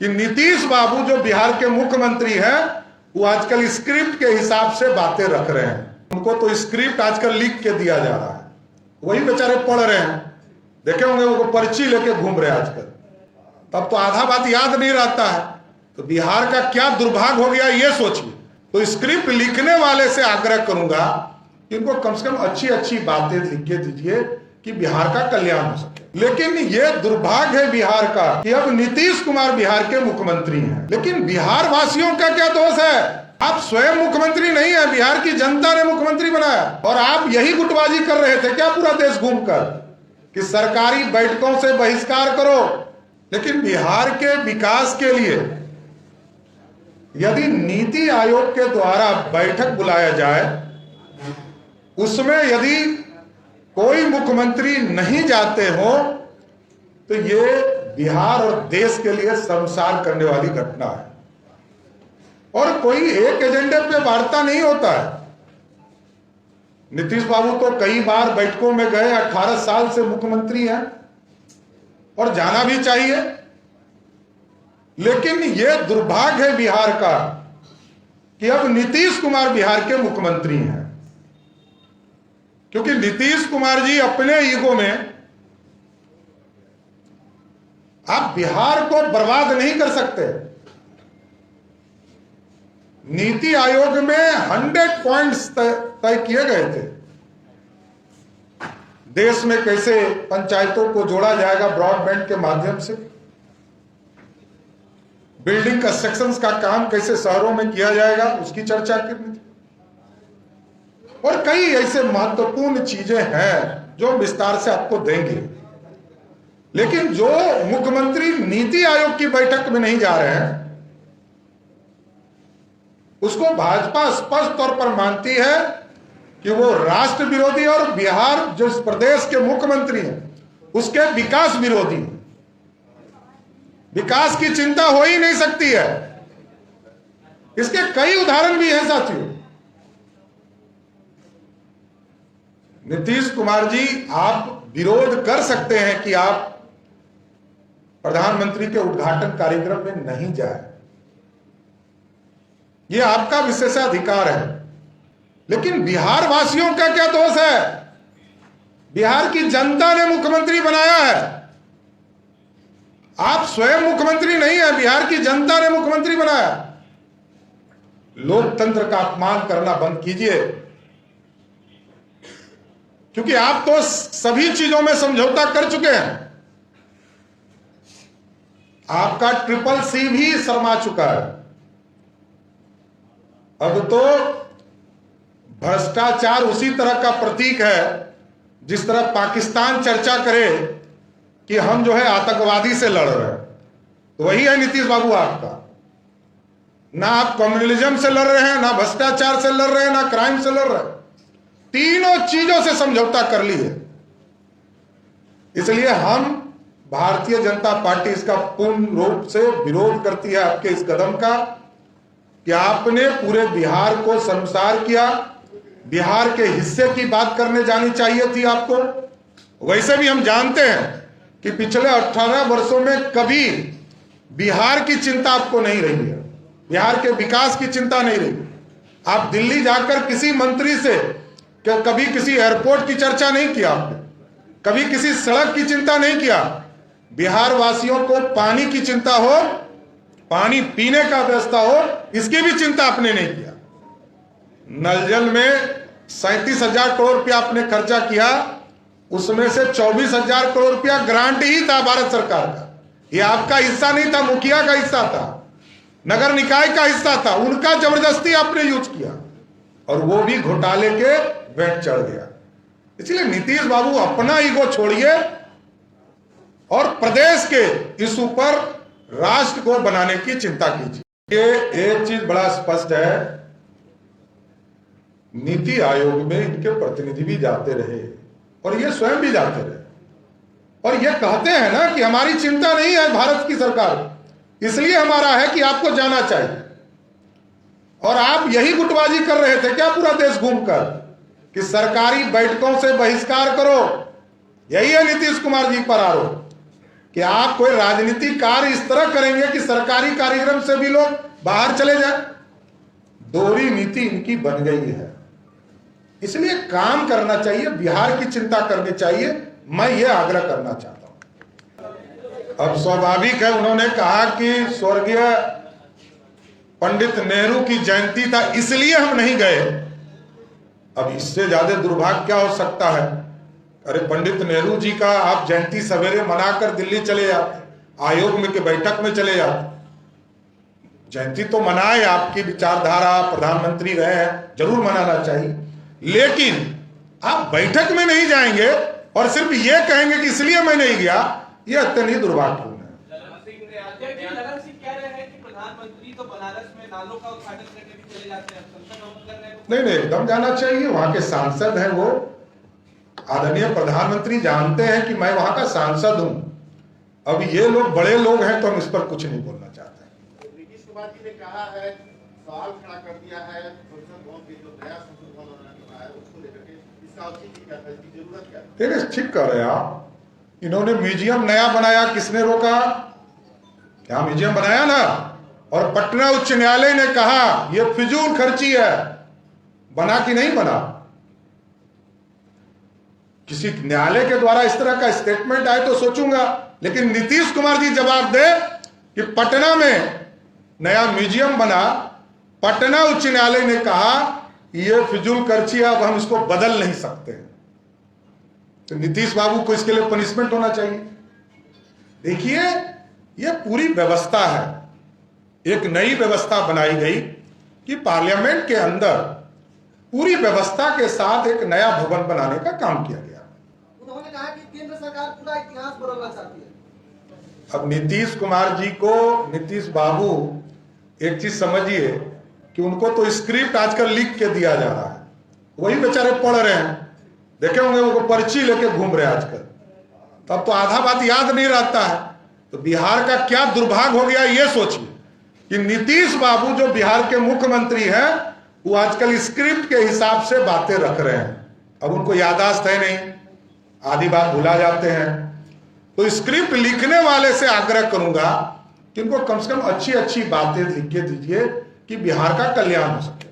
कि नीतीश बाबू जो बिहार के मुख्यमंत्री हैं वो आजकल स्क्रिप्ट के हिसाब से बातें रख रहे हैं। उनको तो स्क्रिप्ट आजकल लिख के दिया जा रहा है, वही बेचारे पढ़ रहे हैं। देखे होंगे वो पर्ची लेके घूम रहे हैं आजकल, तब तो आधा बात याद नहीं रहता है। तो बिहार का क्या दुर्भाग्य हो गया ये सोचिए। तो स्क्रिप्ट लिखने वाले से आग्रह करूंगा कि इनको कम से कम अच्छी अच्छी बातें लिख के दीजिए कि बिहार का कल्याण हो सके। लेकिन ये दुर्भाग्य है बिहार का कि अब नीतीश कुमार बिहार के मुख्यमंत्री हैं। लेकिन बिहार वासियों का क्या दोष है? आप स्वयं मुख्यमंत्री नहीं है, बिहार की जनता ने मुख्यमंत्री बनाया। और आप यही गुटबाजी कर रहे थे क्या पूरा देश घूमकर कि सरकारी बैठकों से बहिष्कार करो। लेकिन बिहार के विकास के लिए यदि नीति आयोग के द्वारा बैठक बुलाया जाए, उसमें यदि कोई मुख्यमंत्री नहीं जाते हो तो ये बिहार और देश के लिए शर्मसार करने वाली घटना है। और कोई एक एजेंडे पे वार्ता नहीं होता है। नीतीश बाबू तो कई बार बैठकों में गए, 18 साल से मुख्यमंत्री हैं और जाना भी चाहिए। लेकिन यह दुर्भाग्य है बिहार का कि अब नीतीश कुमार बिहार के मुख्यमंत्री हैं, क्योंकि नीतीश कुमार जी अपने ईगो में आप बिहार को बर्बाद नहीं कर सकते। नीति आयोग में 100 पॉइंट्स तय किए गए थे। देश में कैसे पंचायतों को जोड़ा जाएगा ब्रॉडबैंड के माध्यम से, बिल्डिंग कंस्ट्रक्शंस का काम कैसे शहरों में किया जाएगा उसकी चर्चा करनी थी। और कई ऐसे महत्वपूर्ण चीजें हैं जो विस्तार से आपको देंगे। लेकिन जो मुख्यमंत्री नीति आयोग की बैठक में नहीं जा रहे हैं, उसको भाजपा स्पष्ट तौर पर मानती है कि वो राष्ट्र विरोधी और बिहार जो इस प्रदेश के मुख्यमंत्री हैं उसके विकास विरोधी हैं। विकास की चिंता हो ही नहीं सकती है। इसके कई उदाहरण भी हैं साथियों। नीतीश कुमार जी, आप विरोध कर सकते हैं कि आप प्रधानमंत्री के उद्घाटन कार्यक्रम में नहीं जाए, यह आपका विशेषाधिकार है। लेकिन बिहार वासियों का क्या दोष है? बिहार की जनता ने मुख्यमंत्री बनाया है। आप स्वयं मुख्यमंत्री नहीं है, बिहार की जनता ने मुख्यमंत्री बनाया। लोकतंत्र का अपमान करना बंद कीजिए, क्योंकि आप तो सभी चीजों में समझौता कर चुके हैं। आपका CCC भी शर्मा चुका है। अब तो भ्रष्टाचार उसी तरह का प्रतीक है जिस तरह पाकिस्तान चर्चा करे कि हम जो है आतंकवादी से लड़ रहे हैं, तो वही है नीतीश बाबू आपका। ना आप कम्युनलिज्म से लड़ रहे हैं, ना भ्रष्टाचार से लड़ रहे हैं, ना क्राइम से लड़ रहे हैं। तीनों चीजों से समझौता कर ली है। इसलिए हम भारतीय जनता पार्टी इसका पूर्ण रूप से विरोध करती है आपके इस कदम का कि आपने पूरे बिहार को शर्मसार किया। बिहार के हिस्से की बात करने जानी चाहिए थी आपको। वैसे भी हम जानते हैं कि पिछले 18 वर्षों में कभी बिहार की चिंता आपको नहीं रही है, बिहार के विकास की चिंता नहीं रही। आप दिल्ली जाकर किसी मंत्री से कभी किसी एयरपोर्ट की चर्चा नहीं किया आपने, कभी किसी सड़क की चिंता नहीं किया। बिहार वासियों को पानी की चिंता हो, पानी पीने का व्यवस्था हो, इसकी भी चिंता आपने नहीं किया। नल जल में 37,000 करोड़ रुपया आपने खर्चा किया, उसमें से 24,000 करोड़ रुपया ग्रांट ही था भारत सरकार का। यह आपका हिस्सा नहीं था, मुखिया का हिस्सा था, नगर निकाय का हिस्सा था। उनका जबरदस्ती आपने यूज किया और वो भी घोटाले के भेंट चढ़ गया। इसलिए नीतीश बाबू अपना ईगो छोड़िए और प्रदेश के इस ऊपर राष्ट्र को बनाने की चिंता कीजिए। ये एक चीज बड़ा स्पष्ट है, नीति आयोग में इनके प्रतिनिधि भी जाते रहे और ये स्वयं भी जाते रहे और ये कहते हैं ना कि हमारी चिंता नहीं है भारत की सरकार, इसलिए हमारा है कि आपको जाना चाहिए। और आप यही गुटबाजी कर रहे थे क्या पूरा देश घूमकर कि सरकारी बैठकों से बहिष्कार करो। यही है नीतीश कुमार जी पर आरोप कि आप कोई राजनीतिक कार्य इस तरह करेंगे कि सरकारी कार्यक्रम से भी लोग बाहर चले जाए। दोहरी नीति इनकी बन गई है। इसलिए काम करना चाहिए, बिहार की चिंता करनी चाहिए। मैं ये आग्रह करना चाहता हूं। अब स्वाभाविक है, उन्होंने कहा कि स्वर्गीय पंडित नेहरू की जयंती था इसलिए हम नहीं गए। अब इससे ज्यादा दुर्भाग्य क्या हो सकता है? अरे पंडित नेहरू जी का आप जयंती सवेरे मनाकर दिल्ली चले जाते, आयोग में के बैठक में चले जाते। जयंती तो मनाए, आपकी विचारधारा, प्रधानमंत्री रहे हैं, जरूर मनाना चाहिए, लेकिन आप बैठक में नहीं जाएंगे और सिर्फ ये कहेंगे कि इसलिए मैं नहीं गया, ये अत्यंत ही दुर्भाग्यपूर्ण है। प्रधानमंत्री तो बनारस में नालों का उद्घाटन करने भी चले जाते हैं, नहीं, एकदम जाना चाहिए। वहां के सांसद हैं, वो आदरणीय प्रधानमंत्री जानते हैं कि मैं वहां का सांसद हूं। अब ये लोग बड़े लोग हैं तो हम इस पर कुछ नहीं बोलना चाहते। नीतीश कुमार जी ने कहा है, सवाल खड़ा कर दिया है संसद भवन के जो नया संसद भवन बनाने का है उसको लेकर के, इसका औचित्य क्या था, इसकी जरूरत क्या है? देखिए, ठीक कह रहे हैं आप। इन्होंने म्यूजियम नया बनाया, किसने रोका? क्या म्यूजियम बनाया ना? और पटना उच्च न्यायालय ने कहा यह फिजूल खर्ची है। बना कि नहीं बना? किसी न्यायालय के द्वारा इस तरह का स्टेटमेंट आए तो सोचूंगा, लेकिन नीतीश कुमार जी जवाब दे कि पटना में नया म्यूजियम बना, पटना उच्च न्यायालय ने कहा यह फिजूल खर्ची है, अब हम इसको बदल नहीं सकते। तो नीतीश बाबू को इसके लिए पनिशमेंट होना चाहिए। देखिए, यह पूरी व्यवस्था है, एक नई व्यवस्था बनाई गई कि पार्लियामेंट के अंदर पूरी व्यवस्था के साथ एक नया भवन बनाने का काम किया गया। उन्होंने कहा कि केंद्र सरकार पूरा इतिहास बदलना चाहती है। अब नीतीश कुमार जी को, नीतीश बाबू, एक चीज समझिए कि उनको तो स्क्रिप्ट आजकल लिख के दिया जा रहा है, वही बेचारे पढ़ रहे हैं। देखे होंगे वो पर्ची लेके घूम रहे हैं आजकल, तब तो आधा बात याद नहीं रहता है। तो बिहार का क्या दुर्भाग्य हो गया ये सोचिए कि नीतीश बाबू जो बिहार के मुख्यमंत्री हैं, वो आजकल स्क्रिप्ट के हिसाब से बातें रख रहे हैं। अब उनको याददाश्त है नहीं, आधी बात भुला जाते हैं। तो स्क्रिप्ट लिखने वाले से आग्रह करूंगा कि इनको कम से कम अच्छी अच्छी बातें लिख के दीजिए कि बिहार का कल्याण हो सके।